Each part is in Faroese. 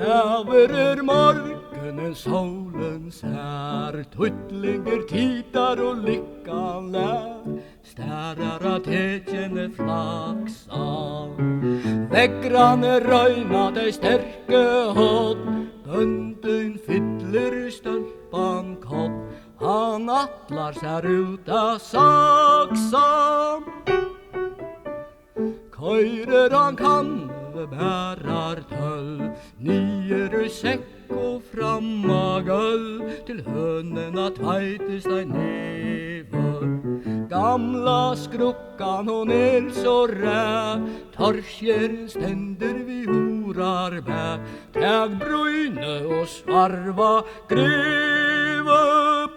Över morgonen solens här Tuttlinger tittar och lyckan lär Stärar att hedjene flaxa Väggrane röjnade stärke hot Bönden fyller stölpan kopp Han attlar sär uta saxa Köjrer han kan bärar töll Nyer säck och framma gull Till hönerna tajtes där never Gamla skruckan hon är så rä Torskjärn ständer vid horar bä Täg brune och svarva greve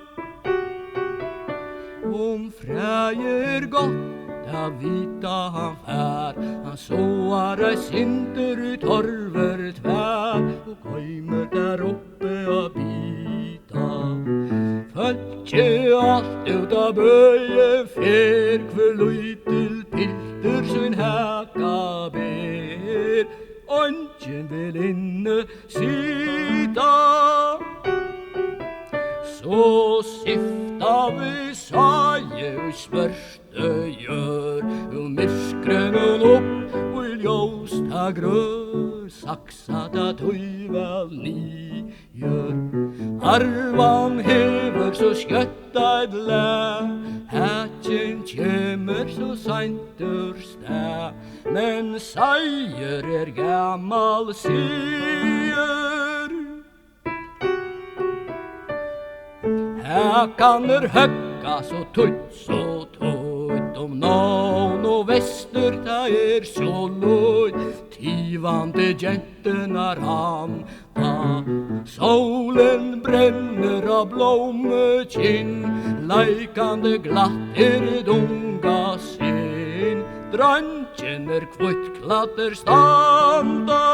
Om fräger gott där vita han fär Han såar sinter ut torver tvär Och kommer där uppe och bita Fötje allt uta böje fär Kvöluj till pilter sin häka ber Ongen vill inne sita Så sifta vi saje och smörste gör Och myskren upp och ljóst ha grör Saxata tøyvel ni gör Arvan hever så skjötta ett lä Hätjen kämmer så saint ur stä Men sajer är gammal sier Här kan höcka så tutt Om nån och väster ta så lojt Tivande genterna rampa Solen bränner av blomkinn Lajkande glatt dunga sin Dröntjen kvitt klatter standa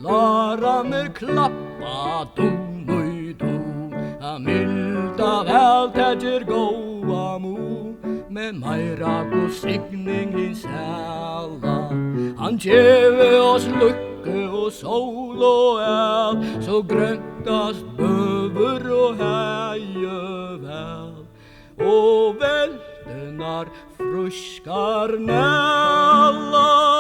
Klaran klappa dom och dom Milda vältäger goa mo Men majra på signing i sälla Han geve oss lycke och sol och äl Så grönkast böver och häje väl Och vältenar fruskar nälla